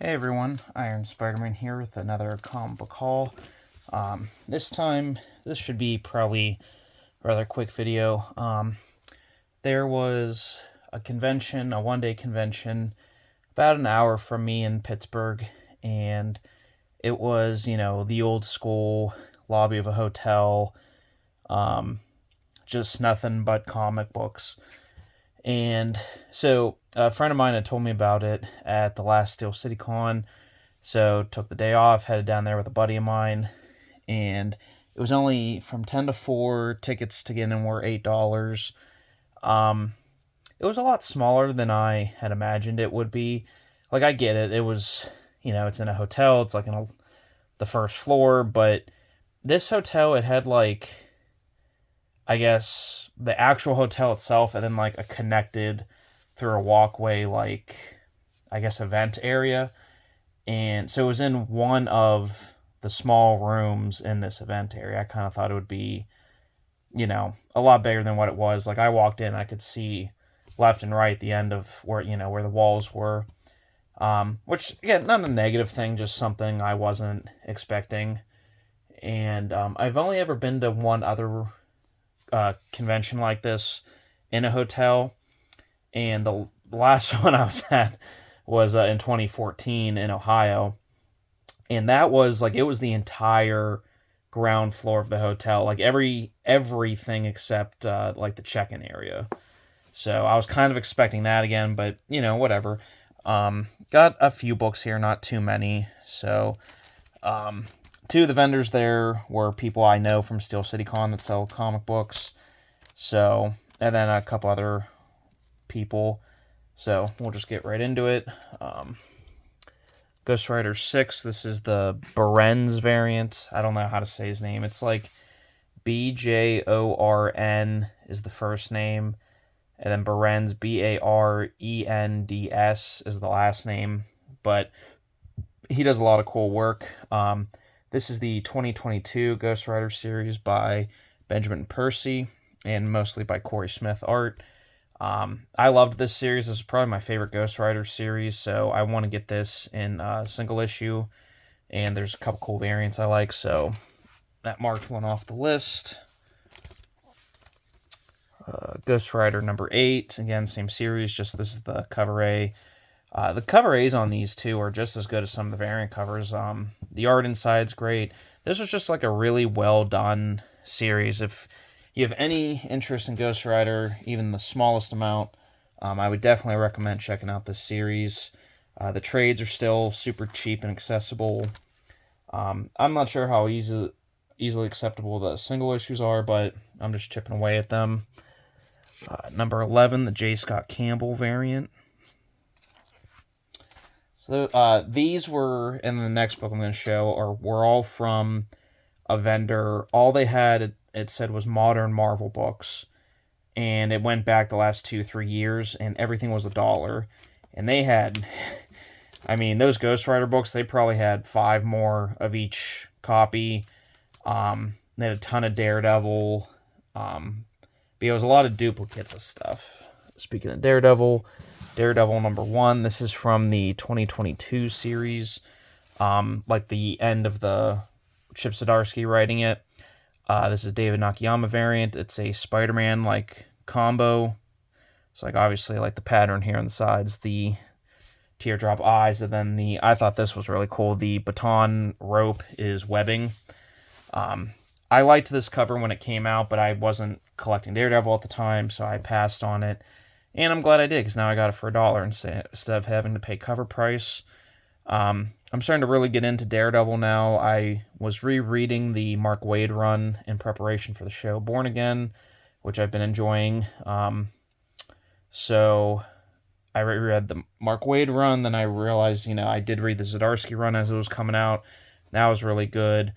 Hey everyone, Iron Spider-Man here with another comic book haul. This time, this should be probably a rather quick video. There was a convention, a one-day convention, about an hour from me in Pittsburgh, and it was, the old school lobby of a hotel, um, just nothing but comic books. And so a friend of mine had told me about it at the last Steel City Con. So took the day off, headed down there with a buddy of mine, and it was only from 10 to 4. Tickets to get in were $8. Um, it was a lot smaller than I had imagined it would be. Like, I get it. It was, it's in a hotel. It's like the first floor, but this hotel, it had like, I guess, the actual hotel itself and then like a connected through a walkway, like, I guess, event area. And so it was in one of the small rooms in this event area. I kind of thought it would be, a lot bigger than what it was. Like, I walked in, I could see left and right the end of where the walls were. Which, again, not a negative thing, just something I wasn't expecting. And I've only ever been to one other convention like this in a hotel. And the last one I was at was in 2014 in Ohio, and that was like, it was the entire ground floor of the hotel, like everything except like the check-in area. So I was kind of expecting that again, but whatever. Got a few books here, not too many. So two of the vendors there were people I know from Steel City Con that sell comic books. So, and then a couple other people. So we'll just get right into it. Ghost Rider 6, this is the Barenz variant. I don't know how to say his name. It's like Bjorn is the first name, and then Barenz, Barends, is the last name. But he does a lot of cool work. This is the 2022 Ghost Rider series by Benjamin Percy, and mostly by Corey Smith art. I loved this series. This is probably my favorite Ghost Rider series, so I want to get this in single issue, and there's a couple cool variants I like, so that marked one off the list. Ghost Rider number 8, again, same series, just this is the cover A. The cover A's on these two are just as good as some of the variant covers. The art inside's great. This was just like a really well done series. If you have any interest in Ghost Rider, even the smallest amount, I would definitely recommend checking out this series. The trades are still super cheap and accessible. I'm not sure how easily acceptable the single issues are, but I'm just chipping away at them. Number 11, the J. Scott Campbell variant. So these were, and the next book I'm going to show, were all from a vendor. All they had, it said, was modern Marvel books, and it went back the last 2-3 years, and everything was $1. And they had, I mean, those Ghost Rider books, they probably had 5 more of each copy. They had a ton of Daredevil. But it was a lot of duplicates of stuff. Speaking of Daredevil number 1, this is from the 2022 series, like the end of the Chip Zdarsky writing it. This is David Nakayama variant. It's a Spider-Man like combo. It's like, obviously, like the pattern here on the sides, the teardrop eyes, and then I thought this was really cool, the baton rope is webbing. I liked this cover when it came out, but I wasn't collecting Daredevil at the time, so I passed on it. And I'm glad I did, because now I got it for $1 instead of having to pay cover price. I'm starting to really get into Daredevil now. I was rereading the Mark Waid run in preparation for the show Born Again, which I've been enjoying. So I reread the Mark Waid run, then I realized, I did read the Zdarsky run as it was coming out. That was really good.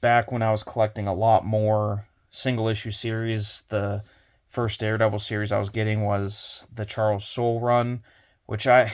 Back when I was collecting a lot more single-issue series, the first Daredevil series I was getting was the Charles Soule run, which I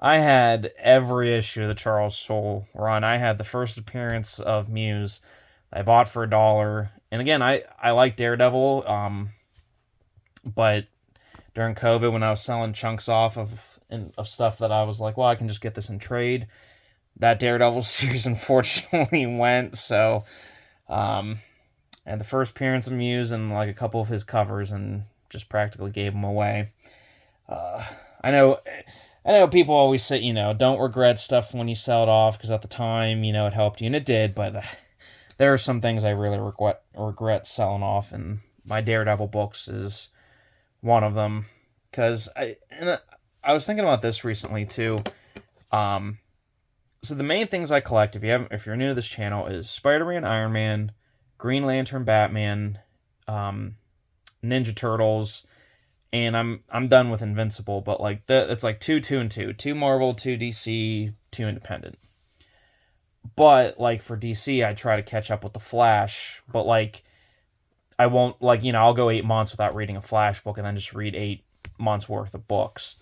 had every issue of the Charles Soule run. I had the first appearance of Muse I bought for $1. And again, I like Daredevil, but during COVID when I was selling chunks off of stuff that I was like, well, I can just get this in trade. That Daredevil series unfortunately went, so and the first appearance of Muse and like a couple of his covers, and just practically gave them away. I know people always say, don't regret stuff when you sell it off, because at the time, it helped you, and it did, but there are some things I really regret selling off, and my Daredevil books is one of them. Because I was thinking about this recently too. So the main things I collect, if you're new to this channel, is Spider-Man, Iron Man, Green Lantern, Batman, Ninja Turtles, and I'm done with Invincible. But like it's like 2, 2, and 2. 2 Marvel, 2 DC, 2 Independent. But like for DC, I try to catch up with the Flash. But like I won't, like, I'll go 8 months without reading a Flash book, and then just read 8 months worth of books.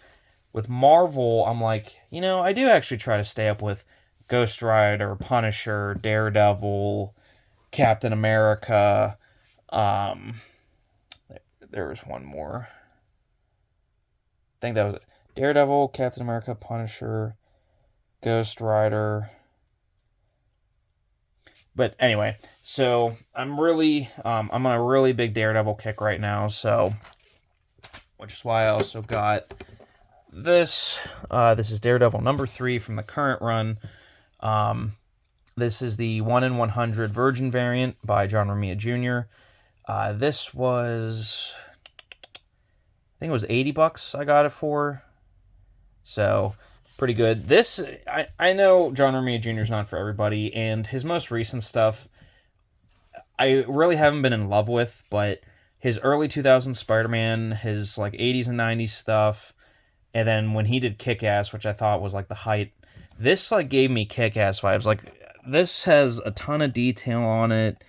With Marvel, I'm like, I do actually try to stay up with Ghost Rider, Punisher, Daredevil, Captain America. There was one more. I think that was it. Daredevil, Captain America, Punisher, Ghost Rider. But anyway, so I'm on a really big Daredevil kick right now, so, which is why I also got this. This is Daredevil number 3 from the current run. This is the 1 in 100 Virgin variant by John Romita Jr. This was, I think it was $80 I got it for, so pretty good. This, I know John Romita Jr. is not for everybody, and his most recent stuff I really haven't been in love with, but his early 2000s Spider-Man, his like 80s and 90s stuff, and then when he did Kick-Ass, which I thought was like the height, this like gave me Kick-Ass vibes. Like, this has a ton of detail on it.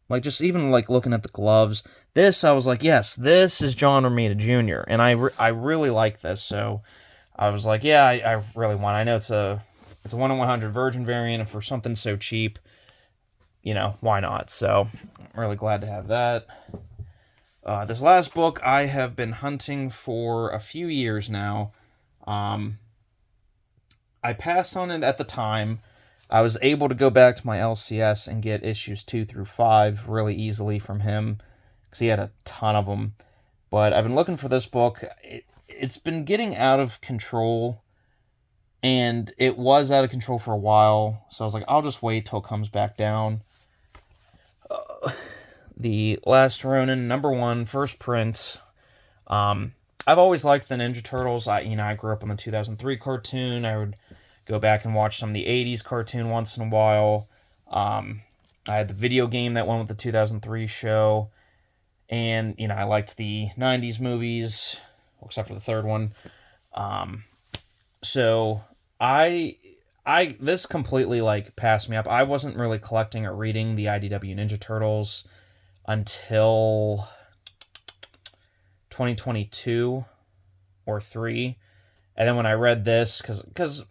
Like, just even like looking at the gloves, this, I was like, yes, this is John Romita Jr. And I really like this, so I was like, yeah, I really want. I know it's a 1 in 100 Virgin variant, and for something so cheap, why not? So I'm really glad to have that. This last book I have been hunting for a few years now. I passed on it at the time. I was able to go back to my LCS and get issues 2 through 5 really easily from him, because he had a ton of them. But I've been looking for this book. It's been getting out of control, and it was out of control for a while, so I was like, I'll just wait till it comes back down. The Last Ronin, number 1, first print. I've always liked the Ninja Turtles. I grew up on the 2003 cartoon. I would go back and watch some of the 80s cartoon once in a while. I had the video game that went with the 2003 show. And, I liked the 90s movies, except for the third one. So this completely, like, passed me up. I wasn't really collecting or reading the IDW Ninja Turtles until 2022 or 3. And then when I read this, because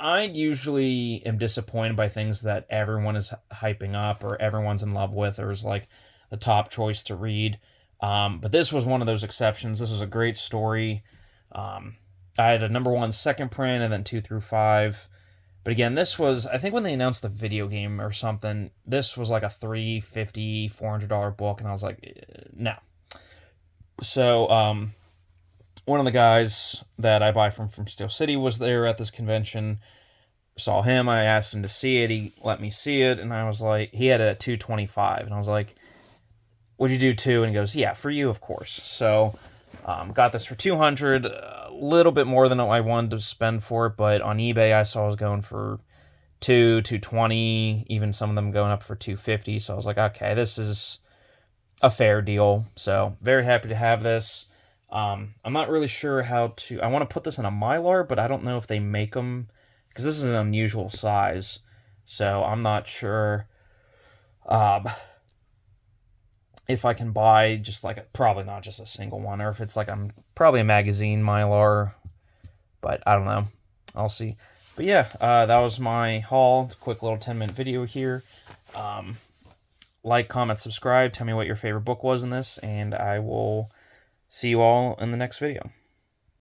I usually am disappointed by things that everyone is hyping up or everyone's in love with or is like the top choice to read. But this was one of those exceptions. This was a great story. I had a number 1 second print and then 2 through 5. But again, this was, I think when they announced the video game or something, this was like a $350, $400 book, and I was like, no. So, one of the guys that I buy from Steel City was there at this convention. Saw him, I asked him to see it, he let me see it, and I was like, he had it at $225, and I was like, would you do 2? And he goes, yeah, for you, of course. So, got this for $200, a little bit more than I wanted to spend for it, but on eBay I saw it was going for $220, even some of them going up for $250, so I was like, okay, this is a fair deal. So, very happy to have this. I'm not really sure how to, I want to put this in a Mylar, but I don't know if they make them, because this is an unusual size, so I'm not sure if I can buy just like probably not just a single one, or if it's like probably a magazine Mylar, but I don't know. I'll see. But yeah, that was my haul. Quick little 10-minute video here. like, comment, subscribe. Tell me what your favorite book was in this, and I will see you all in the next video.